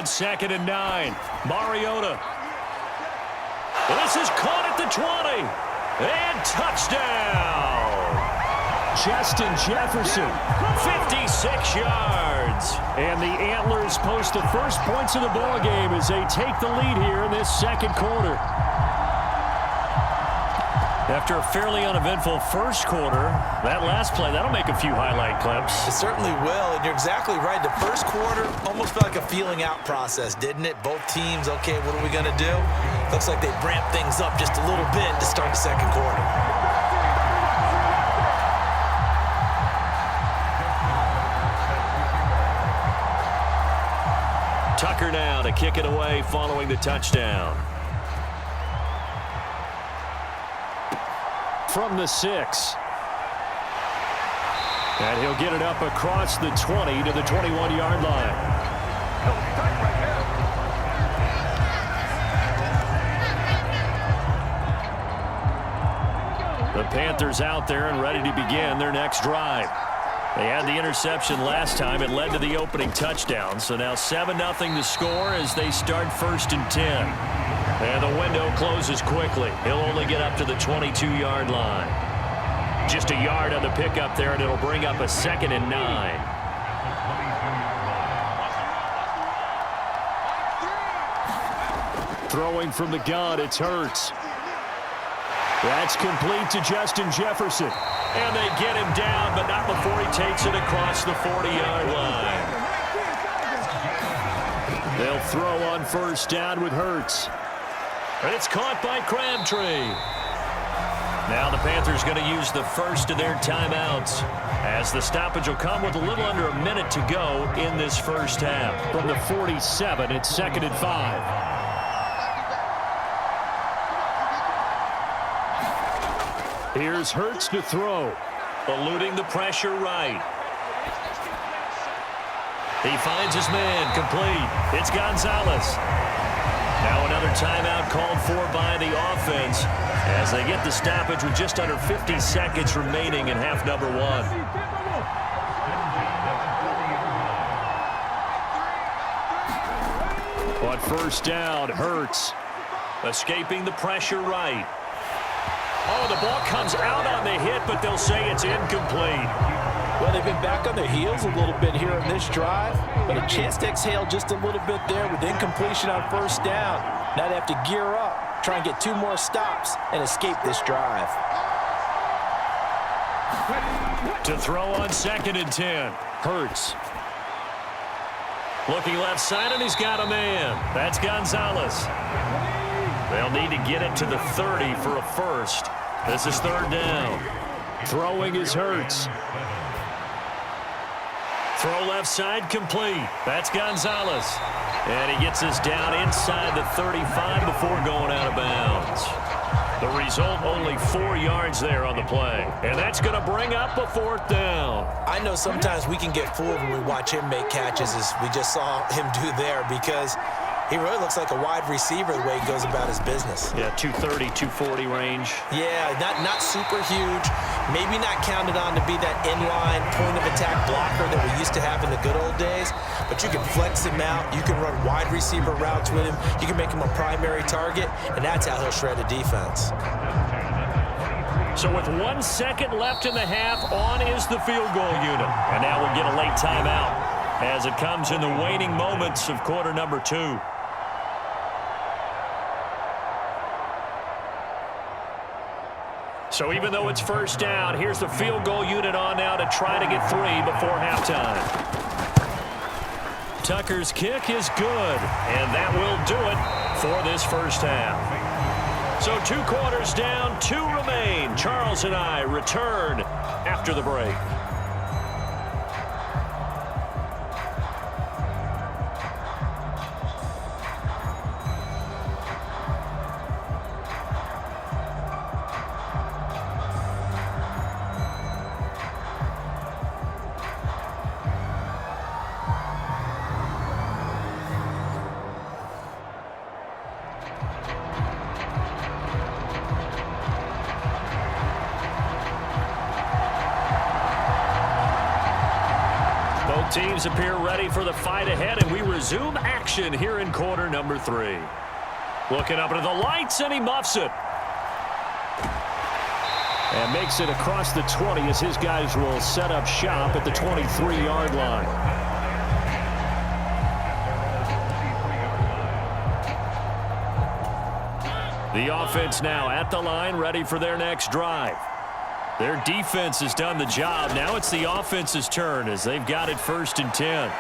on 2nd and 9. Mariota. This is caught at the 20. And touchdown. Justin Jefferson, 56 yards. And the Antlers post the first points of the ball game as they take the lead here in this second quarter. After a fairly uneventful first quarter, that last play, that'll make a few highlight clips. It certainly will, and you're exactly right. The first quarter almost felt like a feeling out process, didn't it? Both teams, okay, what are we going to do? Looks like they ramped things up just a little bit to start the second quarter. Tucker now to kick it away following the touchdown. From the 6. And he'll get it up across the 20 to the 21-yard line. The Panthers out there and ready to begin their next drive. They had the interception last time. It led to the opening touchdown. So now 7-0 to score as they start 1st and 10. And the window closes quickly. He'll only get up to the 22-yard line. Just a yard on the pickup there, and it'll bring up a 2nd and 9. Throwing from the gun, it's Hurts. That's complete to Justin Jefferson. And they get him down, but not before he takes it across the 40-yard line. They'll throw on 1st down with Hurts. And it's caught by Crabtree. Now the Panthers going to use the first of their timeouts, as the stoppage will come with a little under a minute to go in this first half. From the 47, it's 2nd and 5. Here's Hurts to throw. Eluding the pressure right. He finds his man, complete. It's Gonzalez. Now another timeout called for by the offense as they get the stoppage with just under 50 seconds remaining in half number 1. On 1st down, Hurts escaping the pressure right. Oh, the ball comes out on the hit, but they'll say it's incomplete. Well, they've been back on their heels a little bit here in this drive, but a chance to exhale just a little bit there with incompletion on 1st down. Now they have to gear up, try and get 2 more stops, and escape this drive. To throw on 2nd and 10, Hurts. Looking left side, and he's got a man. That's Gonzalez. They'll need to get it to the 30 for a first. This is 3rd down. Throwing is Hurts. Throw left side, complete. That's Gonzalez. And he gets us down inside the 35 before going out of bounds. The result, only 4 yards there on the play. And that's going to bring up a 4th down. I know sometimes we can get fooled when we watch him make catches, as we just saw him do there, because he really looks like a wide receiver the way he goes about his business. Yeah, 230, 240 range. Yeah, not super huge. Maybe not counted on to be that inline point-of-attack blocker that we used to have in the good old days. But you can flex him out. You can run wide receiver routes with him. You can make him a primary target, and that's how he'll shred a defense. So with 1 second left in the half, on is the field goal unit. And now we'll get a late timeout as it comes in the waning moments of quarter number 2. So even though it's 1st down, here's the field goal unit on now to try to get 3 before halftime. Tucker's kick is good, and that will do it for this first half. So 2 quarters down, 2 remain. Charles and I return after the break. Both teams appear ready for the fight ahead, and we resume action here in quarter number 3. Looking up into the lights, and he muffs it. And makes it across the 20 as his guys will set up shop at the 23-yard line. The offense now at the line, ready for their next drive. Their defense has done the job. Now it's the offense's turn as they've got it 1st and 10.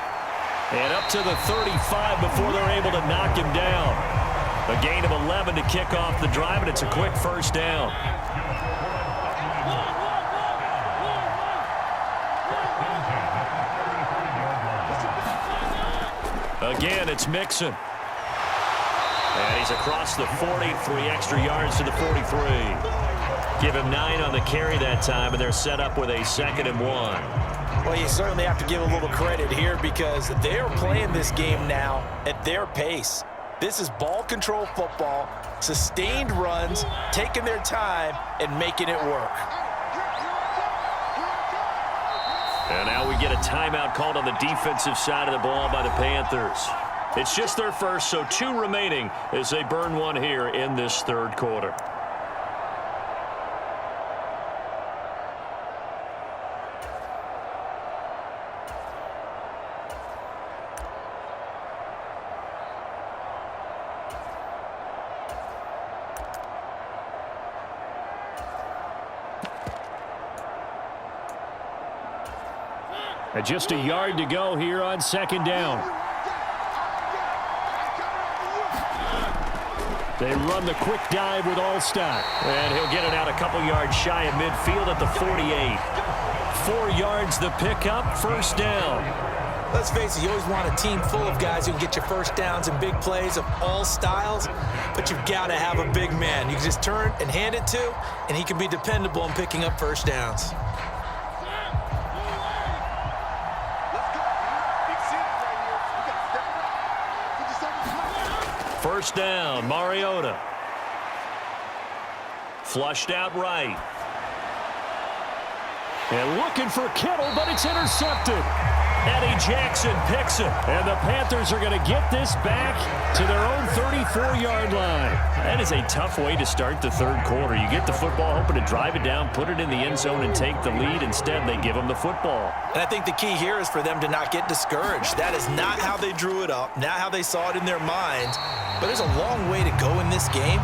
And up to the 35 before they're able to knock him down. A gain of 11 to kick off the drive, and it's a quick 1st down. Again, it's Mixon. And he's across the 40, 3 extra yards to the 43. Give him 9 on the carry that time, and they're set up with a 2nd and 1. Well, you certainly have to give a little credit here because they're playing this game now at their pace. This is ball control football, sustained runs, taking their time, and making it work. And now we get a timeout called on the defensive side of the ball by the Panthers. It's just their first, so 2 remaining as they burn one here in this 3rd quarter. And just a yard to go here on 2nd down. They run the quick dive with Allstott. And he'll get it out a couple yards shy of midfield at the 48. 4 yards the pickup, 1st down. Let's face it, you always want a team full of guys who can get you 1st downs and big plays of all styles, but you've got to have a big man. You can just turn and hand it to, and he can be dependable in picking up 1st downs. First down, Mariota. Flushed out right. And looking for Kittle, but it's intercepted. Eddie Jackson picks it. And the Panthers are going to get this back to their own 34-yard line. That is a tough way to start the 3rd quarter. You get the football, hoping to drive it down, put it in the end zone, and take the lead. Instead, they give them the football. And I think the key here is for them to not get discouraged. That is not how they drew it up, not how they saw it in their minds. But there's a long way to go in this game.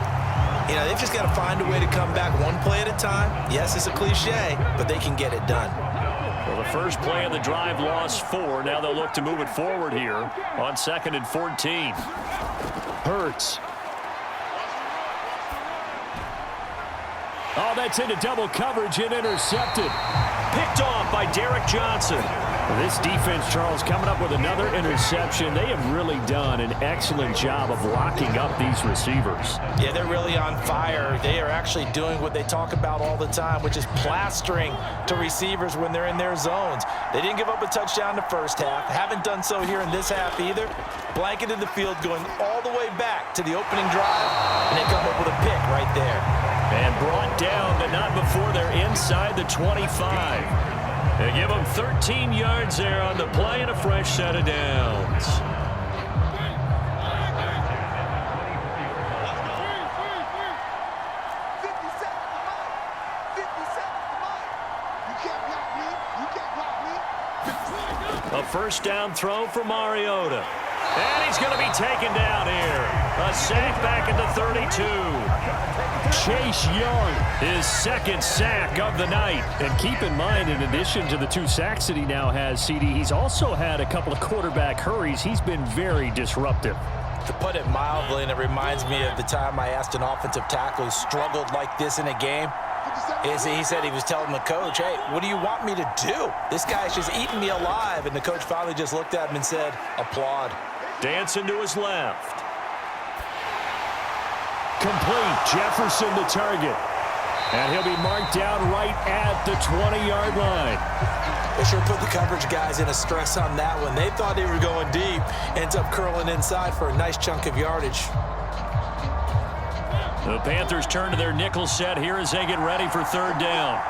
You know, they've just got to find a way to come back one play at a time. Yes, it's a cliche, but they can get it done. Well, the first play of the drive lost 4. Now they'll look to move it forward here on 2nd and 14. Hurts. Oh, that's into double coverage and intercepted. Picked off by Derek Johnson. This defense, Charles, coming up with another interception. They have really done an excellent job of locking up these receivers. Yeah, they're really on fire. They are actually doing what they talk about all the time, which is plastering to receivers when they're in their zones. They didn't give up a touchdown the 1st half. Haven't done so here in this half either. Blanketed the field going all the way back to the opening drive, and they come up with a pick right there. And brought down, but not before they're inside the 25. They give them 13 yards there on the play and a fresh set of downs. A 1st down throw for Mariota. And he's going to be taken down here. A sack back at the 32. Chase Young, his 2nd sack of the night. And keep in mind, in addition to the 2 sacks that he now has, CD, he's also had a couple of quarterback hurries. He's been very disruptive. To put it mildly, and it reminds me of the time I asked an offensive tackle who struggled like this in a game, he said he was telling the coach, hey, what do you want me to do? This guy's just eating me alive. And the coach finally just looked at him and said, applaud. Dancing to his left. Complete. Jefferson the target. And he'll be marked down right at the 20-yard line. They sure put the coverage guys in a stress on that one. They thought they were going deep. Ends up curling inside for a nice chunk of yardage. The Panthers turn to their nickel set here as they get ready for 3rd down.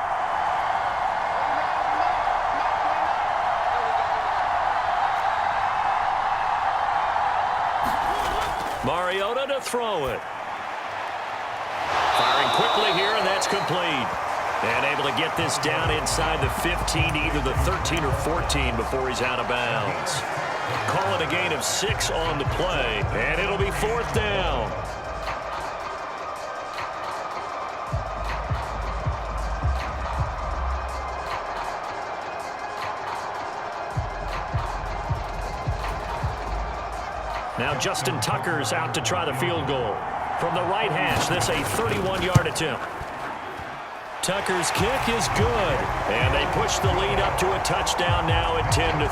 Mariota to throw it. Firing quickly here, and that's complete. And able to get this down inside the 15, either the 13 or 14 before he's out of bounds. Call it a gain of 6 on the play, and it'll be 4th down. Now Justin Tucker's out to try the field goal. From the right hash, this a 31-yard attempt. Tucker's kick is good, and they push the lead up to a touchdown now at 10-3.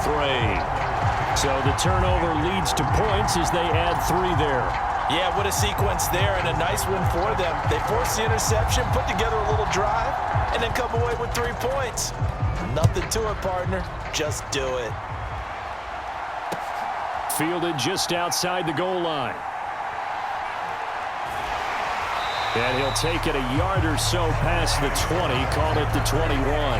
So the turnover leads to points as they add 3 there. Yeah, what a sequence there, and a nice one for them. They force the interception, put together a little drive, and then come away with 3 points. Nothing to it, partner. Just do it. Fielded just outside the goal line. And he'll take it a yard or so past the 20, call it the 21.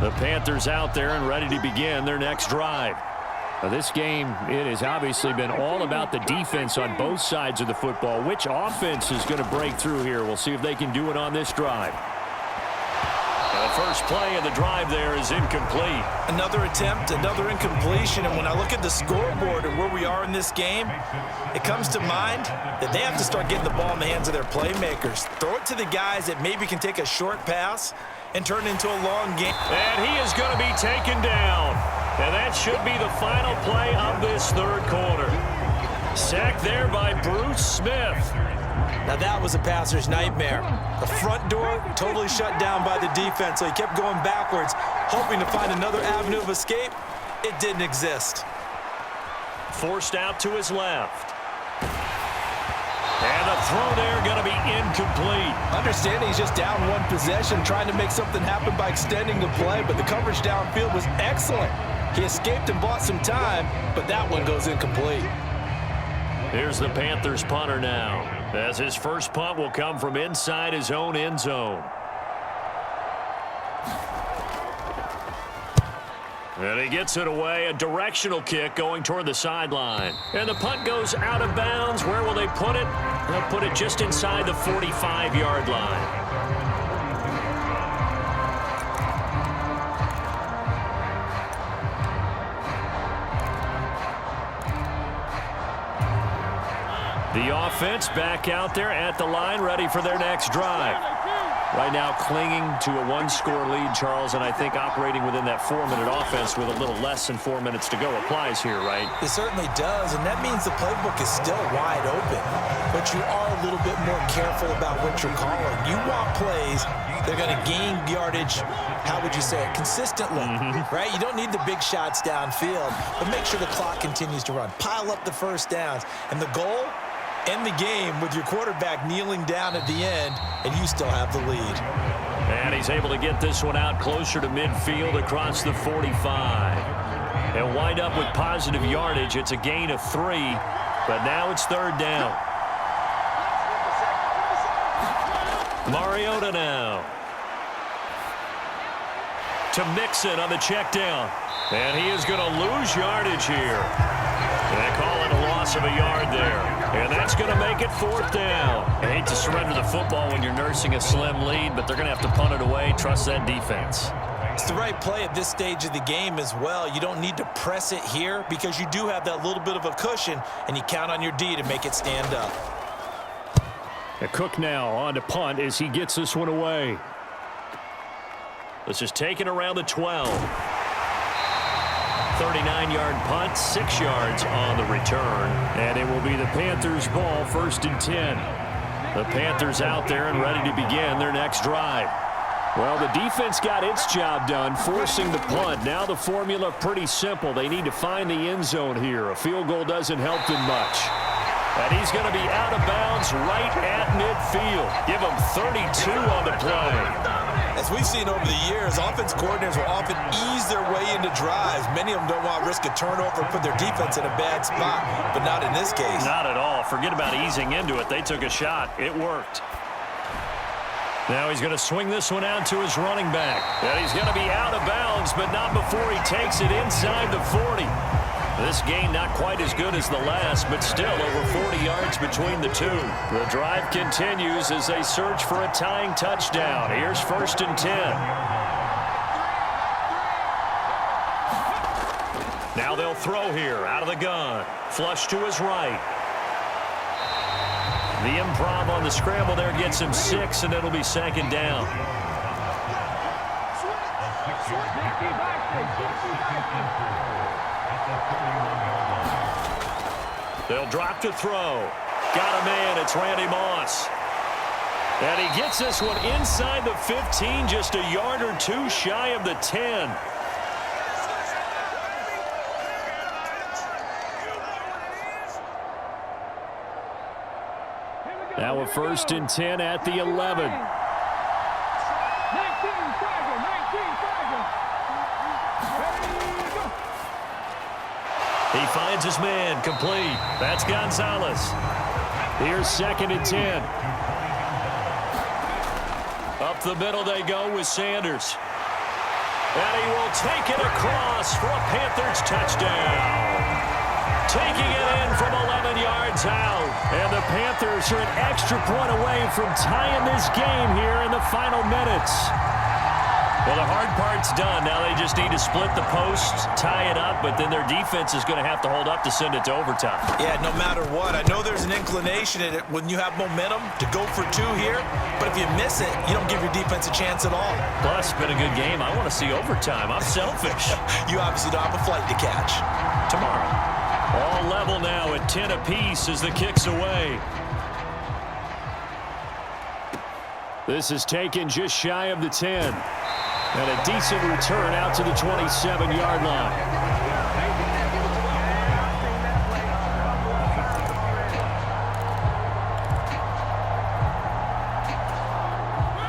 The Panthers out there and ready to begin their next drive. Now this game, it has obviously been all about the defense on both sides of the football. Which offense is going to break through here? We'll see if they can do it on this drive. The first play of the drive there is incomplete. Another attempt, another incompletion, and when I look at the scoreboard and where we are in this game, it comes to mind that they have to start getting the ball in the hands of their playmakers. Throw it to the guys that maybe can take a short pass and turn it into a long game. And he is going to be taken down. And that should be the final play of this third quarter. Sacked there by Bruce Smith. Now that was a passer's nightmare. The front door totally shut down by the defense, so he kept going backwards, hoping to find another avenue of escape. It didn't exist. Forced out to his left. And the throw there going to be incomplete. Understanding he's just down 1 possession, trying to make something happen by extending the play, but the coverage downfield was excellent. He escaped and bought some time, but that one goes incomplete. Here's the Panthers punter now, as his first punt will come from inside his own end zone. And he gets it away, a directional kick going toward the sideline. And the punt goes out of bounds. Where will they put it? They'll put it just inside the 45-yard line. The offense back out there at the line, ready for their next drive. Right now clinging to a 1-score lead, Charles, and I think operating within that 4-minute offense with a little less than 4 minutes to go applies here, right? It certainly does, and that means the playbook is still wide open. But you are a little bit more careful about what you're calling. You want plays they're going to gain yardage, how would you say it, consistently, right? You don't need the big shots downfield, but make sure the clock continues to run. Pile up the first downs, and the goal, end the game with your quarterback kneeling down at the end, and you still have the lead. And he's able to get this one out closer to midfield across the 45. And wind up with positive yardage. It's a gain of 3, but now it's 3rd down. Mariota now. To Mixon on the check down. And he is going to lose yardage here. They call it a loss of a yard there. And that's going to make it 4th down. I hate to surrender the football when you're nursing a slim lead, but they're going to have to punt it away. Trust that defense. It's the right play at this stage of the game as well. You don't need to press it here because you do have that little bit of a cushion, and you count on your D to make it stand up. Cook now on to punt as he gets this one away. This is taken around the 12. 39-yard punt, 6 yards on the return. And it will be the Panthers' ball, 1st and 10. The Panthers out there and ready to begin their next drive. Well, the defense got its job done, forcing the punt. Now the formula pretty simple. They need to find the end zone here. A field goal doesn't help them much. And he's going to be out of bounds right at midfield. Give him 32 on the play. As we've seen over the years, offense coordinators will often ease their way into drives. Many of them don't want to risk a turnover and put their defense in a bad spot, but not in this case. Not at all. Forget about easing into it. They took a shot. It worked. Now he's going to swing this one out to his running back. And he's going to be out of bounds, but not before he takes it inside the 40. This gain not quite as good as the last, but still over 40 yards between the two. The drive continues as they search for a tying touchdown. Here's 1st and 10. Now they'll throw here out of the gun. Flush to his right. The improv on the scramble there gets him 6, and it'll be 2nd down. They'll drop to throw. Got a man. It's Randy Moss. And he gets this one inside the 15, just a yard or two shy of the 10. Now a 1st and 10 at the 11. He finds his man, complete. That's Gonzalez. Here's 2nd and 10. Up the middle they go with Sanders. And he will take it across for a Panthers touchdown. Taking it in from 11 yards out. And the Panthers are an extra point away from tying this game here in the final minutes. Well, the hard part's done. Now they just need to split the posts, tie it up, but then their defense is going to have to hold up to send it to overtime. Yeah, no matter what. I know there's an inclination in it when you have momentum to go for 2 here, but if you miss it, you don't give your defense a chance at all. Plus, it's been a good game. I want to see overtime. I'm selfish. You obviously don't have a flight to catch. Tomorrow. All level now at 10 apiece as the kick's away. This is taken just shy of the 10. And a decent return out to the 27-yard line.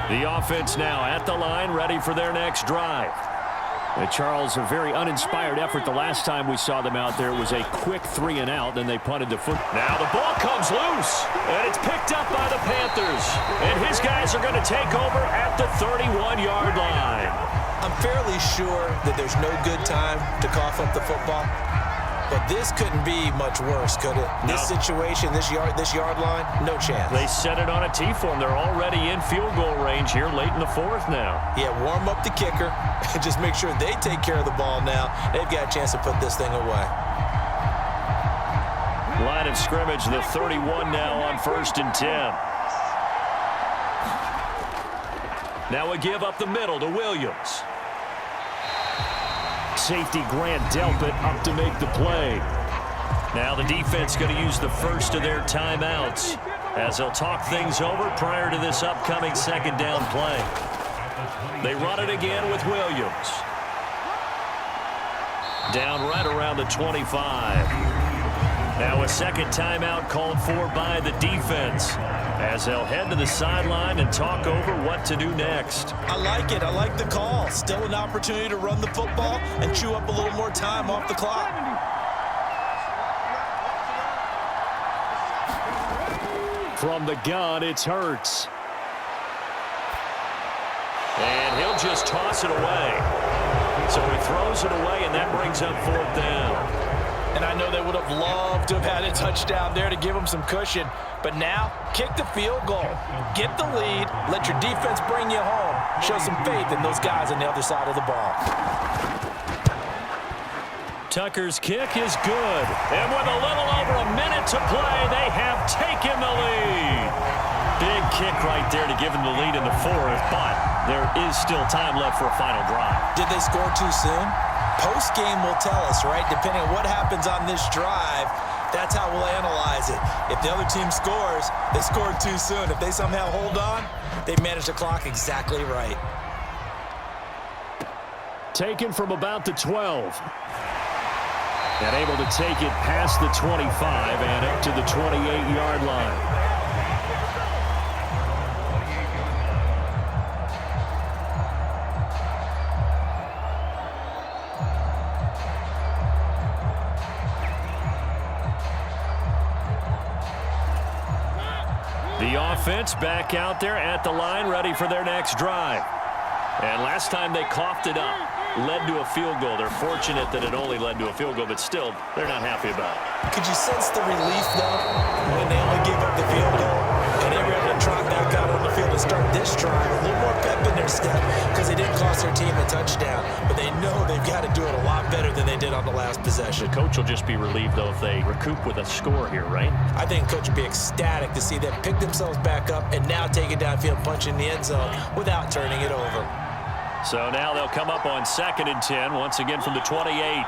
The offense now at the line, ready for their next drive. Charles, a very uninspired effort the last time we saw them out there. It was a quick 3 and out, then they punted the foot. Now the ball comes loose, and it's picked up by the Panthers. And his guys are going to take over at the 31-yard line. I'm fairly sure that there's no good time to cough up the football, but this couldn't be much worse, could it? No. This situation, this yard line, no chance. They set it on a T-form. They're already in field goal range here late in the 4th now. Yeah, warm up the kicker and just make sure they take care of the ball now. They've got a chance to put this thing away. Line of scrimmage, the 31 now on 1st and 10. Now a give up the middle to Williams. Safety Grant Delpit up to make the play. Now the defense going to use the first of their timeouts as they'll talk things over prior to this upcoming 2nd down play. They run it again with Williams. Down right around the 25. Now a 2nd timeout called for by the defense as they'll head to the sideline and talk over what to do next. I like it. I like the call. Still an opportunity to run the football and chew up a little more time off the clock. From the gun, it's Hurts. And he'll just toss it away. So he throws it away, and that brings up 4th down. And I know they would have loved to have had a touchdown there to give them some cushion. But now, kick the field goal. Get the lead. Let your defense bring you home. Show some faith in those guys on the other side of the ball. Tucker's kick is good. And with a little over a minute to play, they have taken the lead. Big kick right there to give them the lead in the 4th, but there is still time left for a final drive. Did they score too soon? Post-game will tell us, right? Depending on what happens on this drive, that's how we'll analyze it. If the other team scores, they scored too soon. If they somehow hold on, they've managed the clock exactly right. Taken from about the 12. And able to take it past the 25 and up to the 28-yard line. The offense back out there at the line, ready for their next drive. And last time they coughed it up, led to a field goal. They're fortunate that it only led to a field goal, but still, they're not happy about it. Could you sense the relief, though, when they only gave up the field goal and they were able to trot back out on the field and start this drive? A little more pep in their step because they didn't cost their team a touchdown, but they know they've got to do it a lot better than they did on the last possession. The coach will just be relieved, though, if they recoup with a score here, right? I think coach would be ecstatic to see them pick themselves back up and now take it downfield, punch in the end zone without turning it over. So now they'll come up on 2nd and 10, once again from the 28.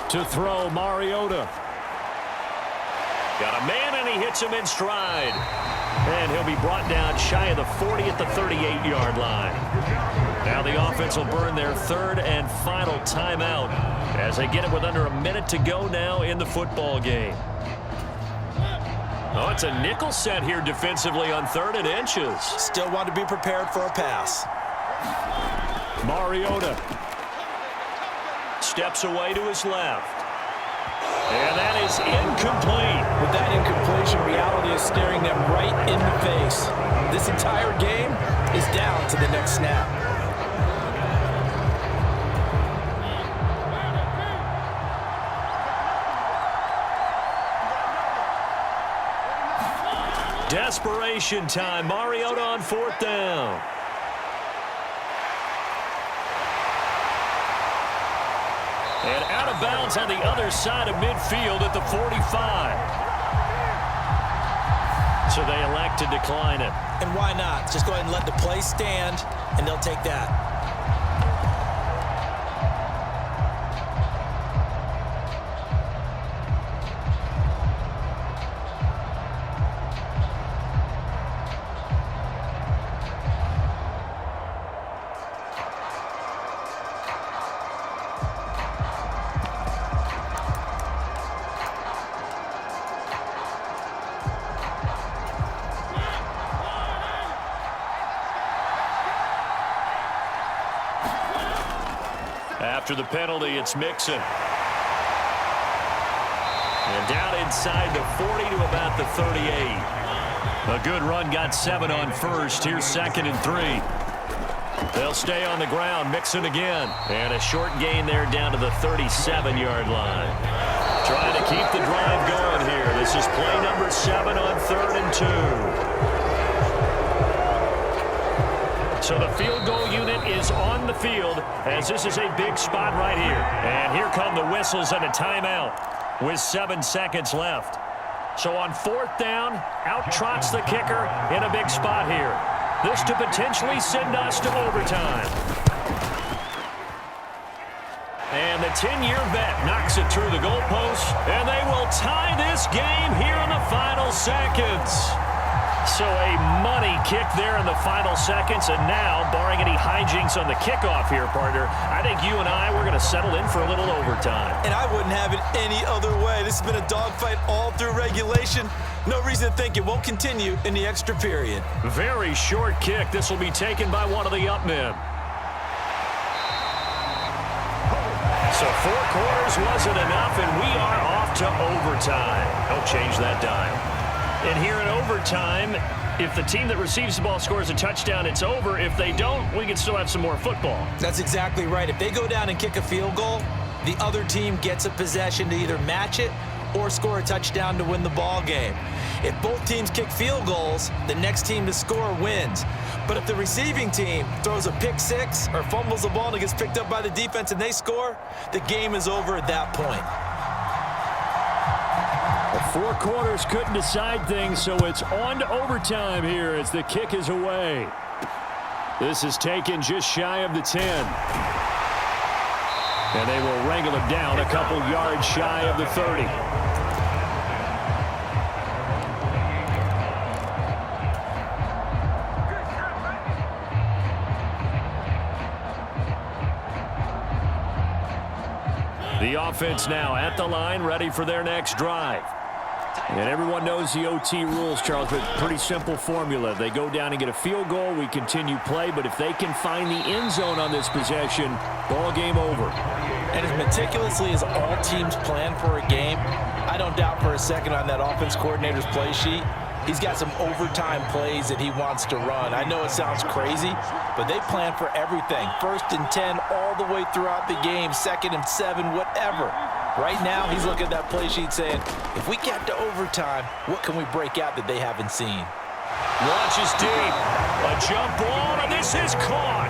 To throw, Mariota. Got a man, and he hits him in stride. And he'll be brought down shy of the 40 at the 38-yard line. Now the offense will burn their 3rd and final timeout as they get it with under a minute to go now in the football game. Oh, it's a nickel set here defensively on 3rd and inches. Still want to be prepared for a pass. Mariota steps away to his left. And that is incomplete. With that incompletion, reality is staring them right in the face. This entire game is down to the next snap. Desperation time. Mariota on 4th down. And out of bounds on the other side of midfield at the 45. So they elect to decline it. And why not? Just go ahead and let the play stand, and they'll take that. After the penalty, it's Mixon. And down inside the 40 to about the 38. A good run, got 7 on 1st. Here's 2nd and 3. They'll stay on the ground. Mixon again. And a short gain there down to the 37-yard line. Trying to keep the drive going here. This is play number 7 on 3rd and 2. So the field goal unit is on the field as this is a big spot right here. And here come the whistles and a timeout with 7 seconds left. So on 4th down, out trots the kicker in a big spot here. This to potentially send us to overtime. And the 10-year vet knocks it through the goalpost, and they will tie this game here in the final seconds. So a money kick there in the final seconds, and now, barring any hijinks on the kickoff here, partner, I think you and I, we're going to settle in for a little overtime. And I wouldn't have it any other way. This has been a dogfight all through regulation. No reason to think it won't continue in the extra period. Very short kick. This will be taken by one of the up men. So 4 quarters wasn't enough, and we are off to overtime. Don't change that dial. And here in overtime, if the team that receives the ball scores a touchdown, it's over. If they don't, we can still have some more football. That's exactly right. If they go down and kick a field goal, the other team gets a possession to either match it or score a touchdown to win the ball game. If both teams kick field goals, the next team to score wins. But if the receiving team throws a pick 6 or fumbles the ball and it gets picked up by the defense and they score, the game is over at that point. 4 quarters couldn't decide things, so it's on to overtime here as the kick is away. This is taken just shy of the 10. And they will wrangle it down a couple yards shy of the 30. The offense now at the line, ready for their next drive. And everyone knows the OT rules, Charles, but pretty simple formula. They go down and get a field goal, we continue play, but if they can find the end zone on this possession, ball game over. And as meticulously as all teams plan for a game, I don't doubt for a second on that offense coordinator's play sheet, he's got some overtime plays that he wants to run. I know it sounds crazy, but they plan for everything. 1st and 10 all the way throughout the game, 2nd and 7, whatever. Right now, he's looking at that play sheet saying, if we get to overtime, what can we break out that they haven't seen? Launches deep. A jump ball, and this is caught.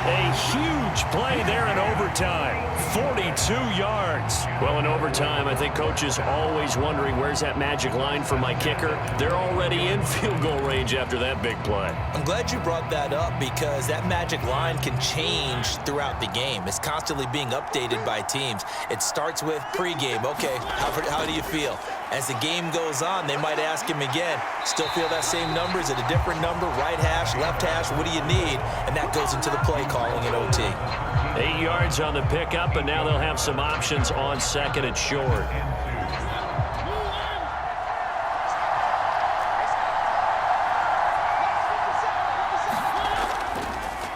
A huge play there in overtime. 42 yards. Well, in overtime, I think Coach is always wondering, where's that magic line for my kicker? They're already in field goal range after that big play. I'm glad you brought that up because that magic line can change throughout the game. It's constantly being updated by teams. It starts with pregame. Okay, how do you feel? As the game goes on, they might ask him again, still feel that same number? Is it a different number? Right hash, left hash, what do you need? And that goes into the play calling in OT. 8 yards on the pickup, and now they'll have some options on 2nd and short.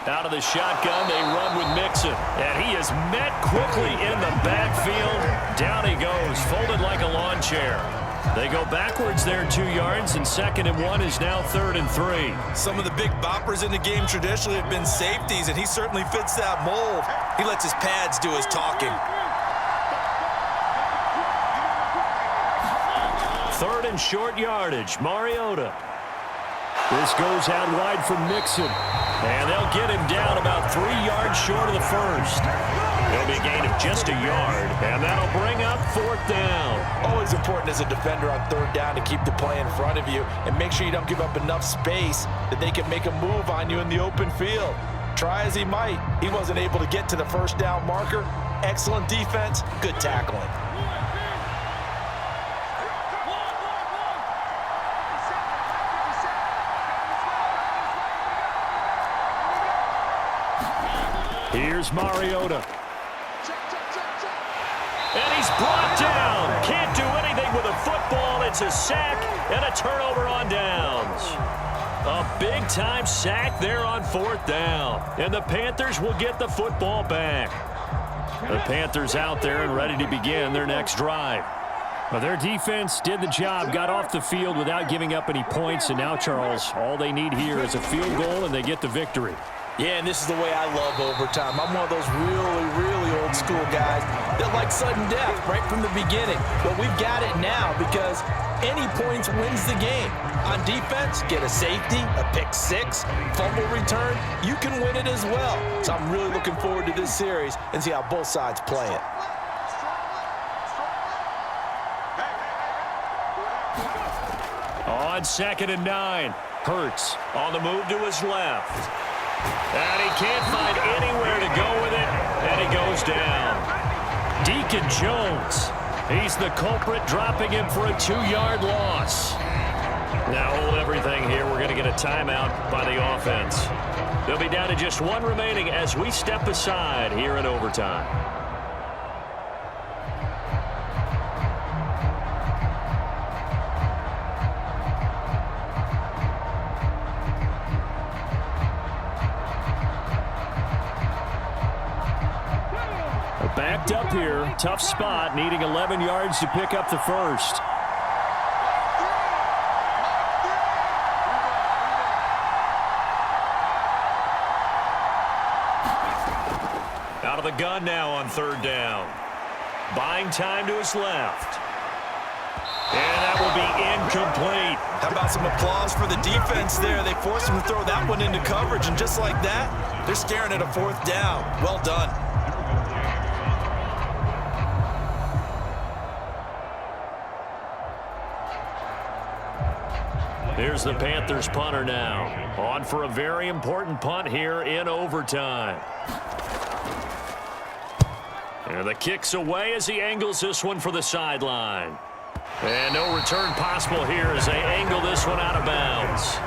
Out of the shotgun, they run with Mixon. And he is met quickly in the backfield. Down he goes, folded like a lawn chair. They go backwards there 2 yards, and 2nd and 1 is now 3rd and 3. Some of the big boppers in the game traditionally have been safeties, and he certainly fits that mold. He lets his pads do his talking. 3rd and short yardage, Mariota. This goes out wide from Mixon. And they'll get him down about 3 yards short of the first. It'll be a gain of just a yard, and that'll bring up 4th down. Always important as a defender on 3rd down to keep the play in front of you and make sure you don't give up enough space that they can make a move on you in the open field. Try as he might, he wasn't able to get to the 1st down marker. Excellent defense, good tackling. Here's Mariota. And he's brought down. Can't do anything with a football. It's a sack and a turnover on downs. A big-time sack there on 4th down. And the Panthers will get the football back. The Panthers out there and ready to begin their next drive. Well, their defense did the job, got off the field without giving up any points. And now, Charles, all they need here is a field goal, and they get the victory. Yeah, and this is the way I love overtime. I'm one of those really old school guys that like sudden death right from the beginning. But we've got it now because any points wins the game. On defense, get a safety, a pick 6, fumble return, you can win it as well. So I'm really looking forward to this series and see how both sides play it. On 2nd and 9, Hurts on the move to his left. And he can't find anywhere to go with it, and he goes down. Deacon Jones, he's the culprit, dropping him for a 2-yard loss. Now hold everything here. We're going to get a timeout by the offense. They'll be down to just 1 remaining as we step aside here in overtime. Backed up here, tough spot, needing 11 yards to pick up the first. Out of the gun now on 3rd down. Buying time to his left. And that will be incomplete. How about some applause for the defense there? They forced him to throw that one into coverage, and just like that, they're staring at a 4th down. Well done. Here's the Panthers punter now. On for a very important punt here in overtime. And the kick's away as he angles this one for the sideline. And no return possible here as they angle this one out of bounds.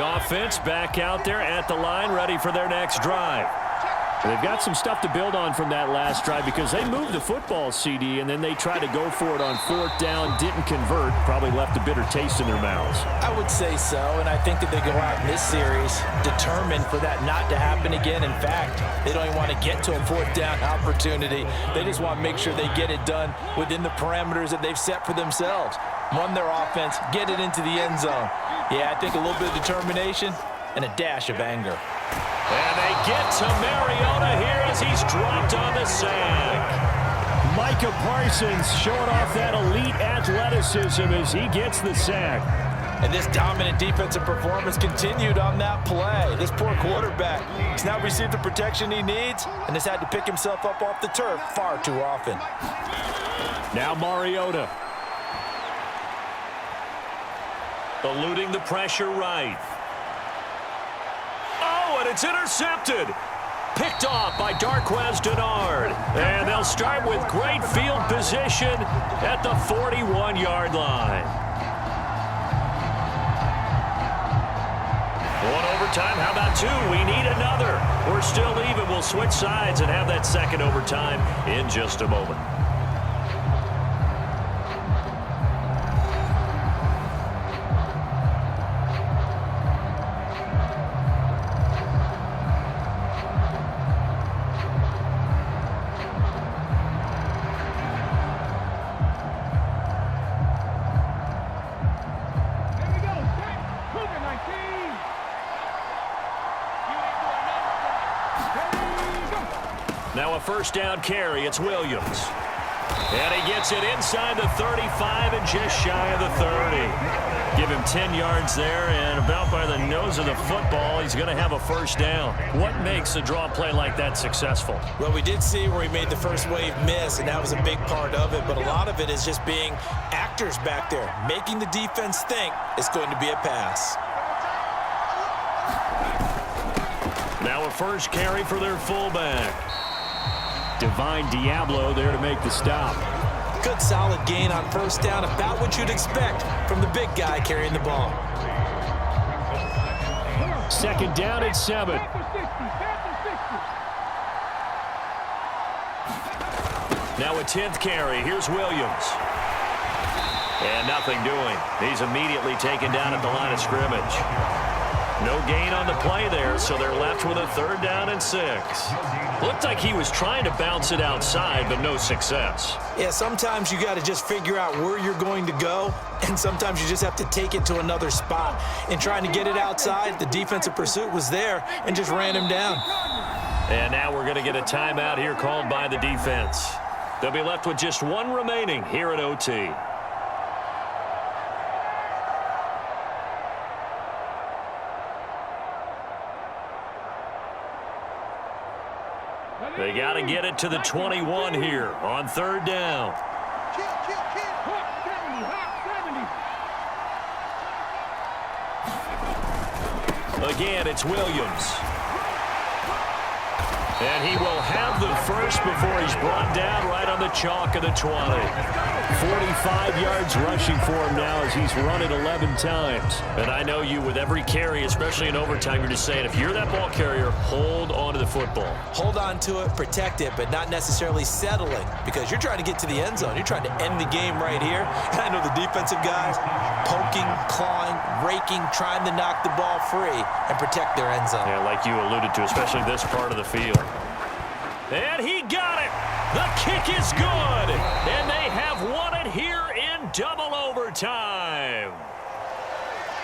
The offense back out there at the line, ready for their next drive. They've got some stuff to build on from that last drive because they moved the football, CD, and then they tried to go for it on fourth down, didn't convert, probably left a bitter taste in their mouths. I would say so, and I think that they go out in this series determined for that not to happen again. In fact, they don't even want to get to a fourth down opportunity. They just want to make sure they get it done within the parameters that they've set for themselves. Run their offense, get it into the end zone. Yeah, I think a little bit of determination and a dash of anger. And they get to Mariota here as he's dropped on the sack. Micah Parsons showing off that elite athleticism as he gets the sack. And this dominant defensive performance continued on that play. This poor quarterback has now received the protection he needs and has had to pick himself up off the turf far too often. Now Mariota. Eluding the pressure right. Oh, and it's intercepted. Picked off by Darqueze Dennard. And they'll start with great field position at the 41-yard line. One overtime. How about two? We need another. We're still even. We'll switch sides and have that second overtime in just a moment. Now a first down carry. It's Williams. And he gets it inside the 35 and just shy of the 30. Give him 10 yards there, and about by the nose of the football, he's going to have a first down. What makes a draw play like that successful? Well, we did see where he made the first wave miss, and that was a big part of it, but a lot of it is just being actors back there, making the defense think it's going to be a pass. Now a first carry for their fullback. Divine Diablo there to make the stop. Good solid gain on first down, about what you'd expect from the big guy carrying the ball. Second down at 7. Now a 10th carry. Here's Williams. And nothing doing. He's immediately taken down at the line of scrimmage. No gain on the play there, so they're left with a third down and 6. Looked like he was trying to bounce it outside, but no success. Yeah, sometimes you got to just figure out where you're going to go, and sometimes you just have to take it to another spot. In trying to get it outside, the defensive pursuit was there and just ran him down. And now we're going to get a timeout here called by the defense. They'll be left with just one remaining here at OT. They got to get it to the 21 here on third down. Again, it's Williams. And he will have the first before he's brought down right on the chalk of the 20. 45 yards rushing for him now as he's run it 11 times. And I know you, with every carry, especially in overtime, you're just saying, if you're that ball carrier, hold on to the football. Hold on to it, protect it, but not necessarily settling, because you're trying to get to the end zone. You're trying to end the game right here. And I know the defensive guys poking, clawing, raking, trying to knock the ball free and protect their end zone. Yeah, like you alluded to, especially this part of the field. And he got it. The kick is good. And they have won it here in double overtime.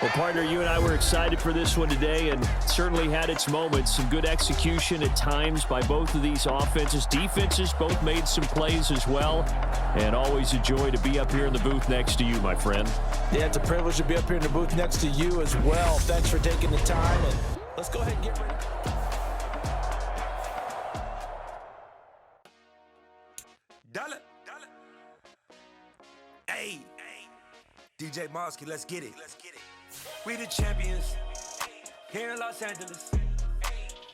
Well, partner, you and I were excited for this one today, and certainly had its moments. Some good execution at times by both of these offenses. Defenses both made some plays as well. And always a joy to be up here in the booth next to you, my friend. Yeah, it's a privilege to be up here in the booth next to you as well. Thanks for taking the time, and let's go ahead and get ready. Hey, DJ Mosky, let's get it. We the champions here in Los Angeles.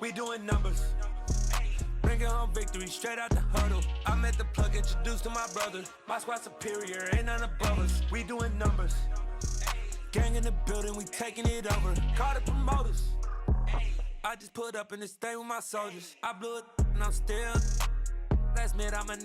We doing numbers, bringing home victory straight out the huddle. I'm at the plug, introduced to my brothers. My squad superior, ain't none above us. We doing numbers Gang in the building, we taking it over. Call the promoters. I just put up in this thing with my soldiers. I blew it and I'm still. Last minute, I'm a